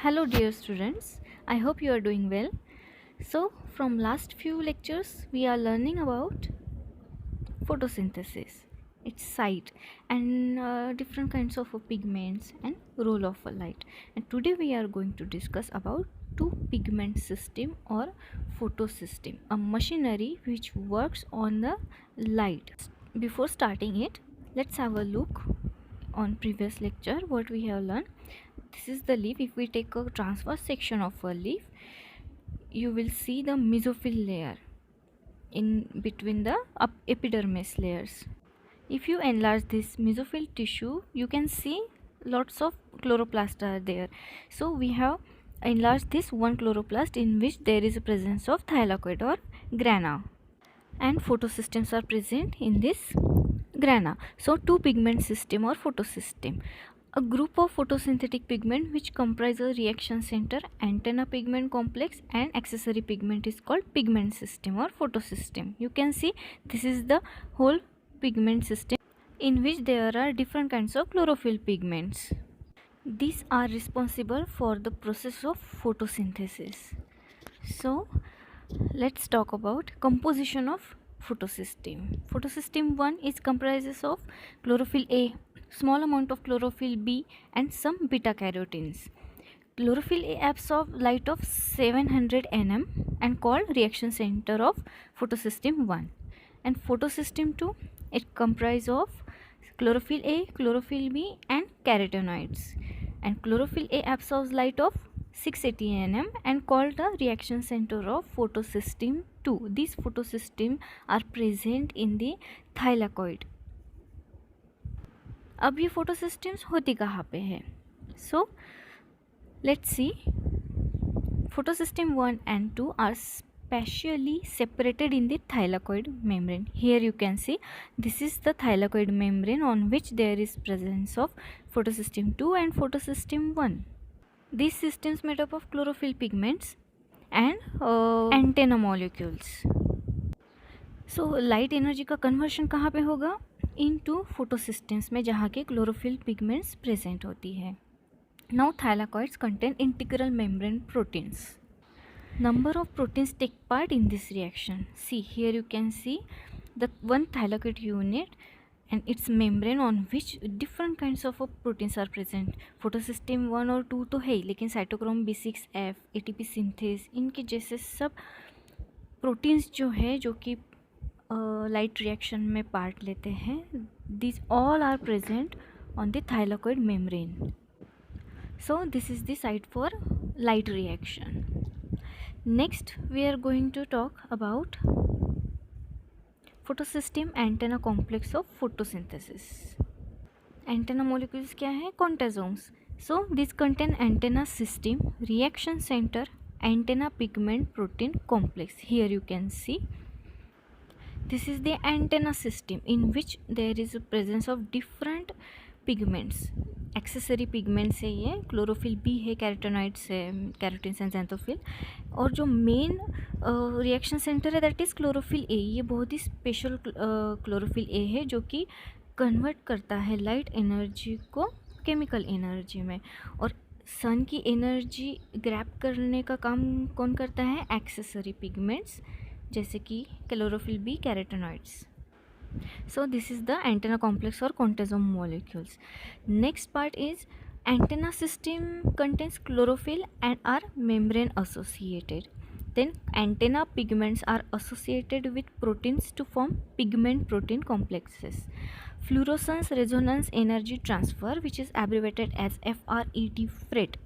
Hello dear students, I hope you are doing well. So from last few lectures we are learning about photosynthesis, its site and different kinds of pigments and role of a light. And today we are going to discuss about two pigment system or photosystem, a machinery which works on the light. Before starting it, let's have a look on previous lecture what we have learned. This is the leaf. If we take a transverse section of a leaf, you will see the mesophyll layer in between the epidermis layers. If you enlarge this mesophyll tissue, you can see lots of chloroplast are there. So we have enlarged this one chloroplast in which there is a presence of thylakoid or grana, and photosystems are present in this grana. So two pigment system or photosystem, a group of photosynthetic pigment which comprise a reaction center, antenna pigment complex and accessory pigment is called pigment system or photosystem. You can see this is the whole pigment system in which there are different kinds of chlorophyll pigments. These are responsible for the process of photosynthesis. So let's talk about composition of photosystem. Photosystem 1 is comprises of chlorophyll A, small amount of chlorophyll B and some beta carotenes. Chlorophyll A absorbs light of 700 nm and called reaction center of photosystem 1. And photosystem 2, it comprises of chlorophyll A, chlorophyll B and carotenoids. And chlorophyll A absorbs light of 680 nm and called the reaction center of photosystem 2. These photosystems are present in the thylakoid. अब ये फोटोसिस्टम्स होती कहाँ पे है? So let's see. Photosystem 1 and 2 are spatially separated in the thylakoid membrane. Here you can see this is the thylakoid membrane on which there is presence of photosystem 2 and photosystem 1. These systems made up of chlorophyll pigments and antenna molecules. So light energy का conversion कहाँ पे होगा? Into photosystems में जहाँ के chlorophyll pigments present होती है. Now thylakoids contain integral membrane proteins. Number of proteins take part in this reaction. See here you can see the one thylakoid unit and its membrane on which different kinds of proteins are present. photosystem 1 और 2 तो है ही, लेकिन cytochrome B6F, ATP synthase, इनके जैसे सब proteins जो है जो कि लाइट रिएक्शन में पार्ट लेते हैं, these all are present on the thylakoid membrane. So this is the site for light reaction. Next we are going to talk about photosystem antenna complex of photosynthesis. Antenna molecules क्या है? Contasomes. So these contain antenna system, reaction center, antenna pigment protein complex. Here you can see this is the antenna system in which there is a presence of different pigments. Accessory pigments है, ये chlorophyll B है, carotenoids है, carotenes and xanthophyll, और जो main reaction centre है that is chlorophyll ए. ये बहुत ही special chlorophyll A है जो कि कन्वर्ट करता है लाइट एनर्जी को केमिकल एनर्जी में, और सन की एनर्जी ग्रैब करने का काम कौन करता है? एक्सेसरी पिगमेंट्स जैसे कि chlorophyll B, carotenoids. So this is the antenna complex or contasome molecules. Next part is antenna system contains chlorophyll and are membrane associated. Then antenna pigments are associated with proteins to form pigment protein complexes. Fluorescence resonance energy transfer, which is abbreviated as FRET, FRET.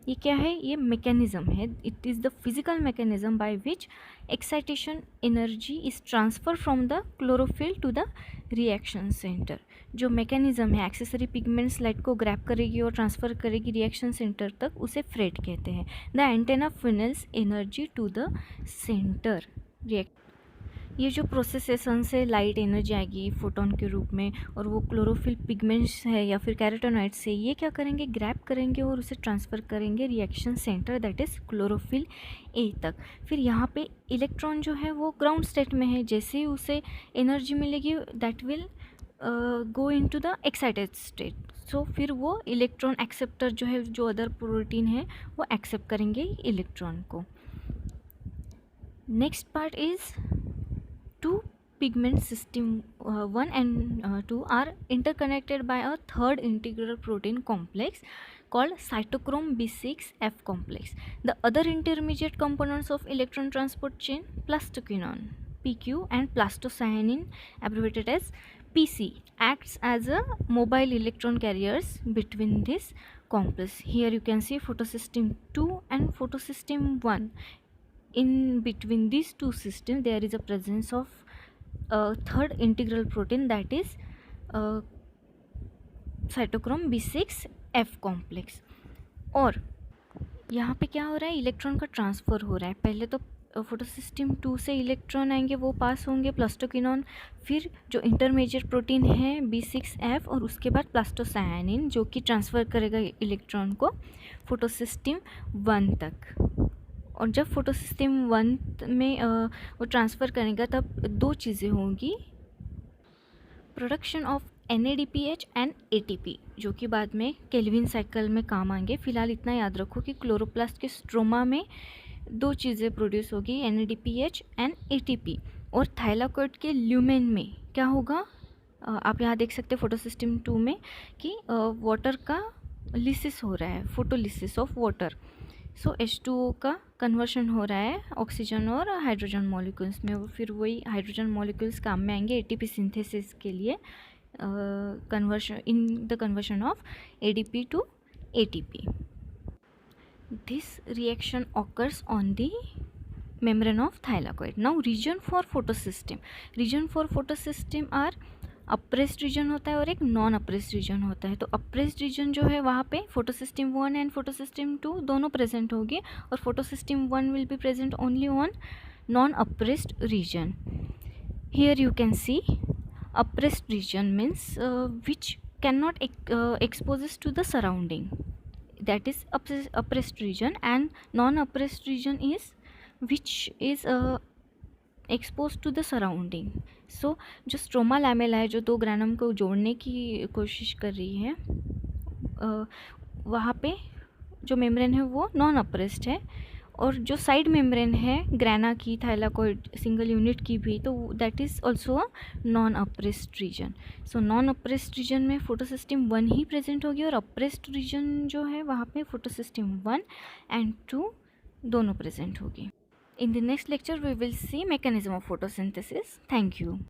ये क्या है? ये mechanism है. It is the physical mechanism by which excitation energy is transfer from the chlorophyll to the reaction centre. जो mechanism है, accessory pigments light को grab करेगी और ट्रांसफ़र करेगी रिएक्शन सेंटर तक, उसे फ्रेट कहते हैं. The antenna funnels energy to the centre react. ये जो प्रोसेस है, सन से लाइट एनर्जी आएगी फोटोन के रूप में, और वो क्लोरोफिल पिगमेंट्स है या फिर कैरोटेनॉइड्स से ये क्या करेंगे? ग्रैब करेंगे और उसे ट्रांसफ़र करेंगे reaction center that is chlorophyll A तक. फिर यहाँ पे इलेक्ट्रॉन जो है वो ग्राउंड स्टेट में है, जैसे ही उसे एनर्जी मिलेगी that will go into the excited state. So फिर वो इलेक्ट्रॉन एक्सेप्टर जो है, जो अदर प्रोटीन है वो एक्सेप्ट करेंगे इलेक्ट्रॉन को. Next part is two pigment system 1 and 2 are interconnected by a third integral protein complex called cytochrome B6F complex. The other intermediate components of electron transport chain, plastoquinone PQ and plastocyanin abbreviated as PC, acts as a mobile electron carriers between this complex. Here you can see photosystem 2 and photosystem 1. In between these two systems there is a presence of a third integral protein, that is cytochrome B6F complex. और यहाँ पे क्या हो रहा है, electron का transfer हो रहा है. पहले तो फोटोसिस्टम 2 से इलेक्ट्रॉन आएंगे, वो पास होंगे प्लास्टोक्विनोन, फिर जो इंटरमेडिएट प्रोटीन है B6F, और उसके बाद प्लास्टोसायानिन जो कि ट्रांसफ़र करेगा इलेक्ट्रॉन को फोटोसिस्टम 1 तक. और जब फोटोसिस्टम 1 में वो ट्रांसफ़र करेगा तब दो चीज़ें होंगी, production of NADPH and ATP, जो कि बाद में केल्विन साइकिल में काम आएंगे. फिलहाल इतना याद रखो कि क्लोरोप्लास्ट के स्ट्रोमा में दो चीज़ें प्रोड्यूस होगी, NADPH एंड ATP. और थाइलाकोइड के ल्यूमेन में क्या होगा, आप यहाँ देख सकते हैं फोटोसिस्टम 2 में कि वाटर का लिसिस हो रहा है, photolysis of water. So H2O का कन्वर्शन हो रहा है ऑक्सीजन और हाइड्रोजन मॉलिक्यूल्स में. फिर वही हाइड्रोजन मॉलिक्यूल्स काम में आएंगे ATP सिंथेसिस के लिए, conversion in the conversion of ADP to ATP. This reaction occurs on the membrane of thylakoid. Now region for photosystem. Region for photosystem are appressed region होता है और एक नॉन अप्रेस्ड रीजन होता है. तो apprised reason जो है वहाँ पे फोटोसिस्टम 1 एंड फोटोसिस्टम 2 दोनों प्रेजेंट होगी, और photosystem 1 will be present only on non appressed region. Here you can see appressed region means which can not exposes to the surrounding, that is oppressed region, and non-oppressed region is which is exposed to the surrounding. So जो stroma lamella है, जो दो granum को जोड़ने की कोशिश कर रही है, वहाँ पे जो मेम्ब्रेन है वो नॉन अप्रेस्ड है, और जो साइड मेम्ब्रेन है ग्रैना की, थाइलाकोइड सिंगल यूनिट की भी, तो that is also a non appressed region. So non appressed region में फोटोसिस्टम 1 ही प्रेजेंट होगी, और अप्रेस्ड रीजन जो है वहाँ पे फोटोसिस्टम 1 एंड 2 दोनों प्रेजेंट होगी. In the next lecture we will see mechanism of photosynthesis. Thank you.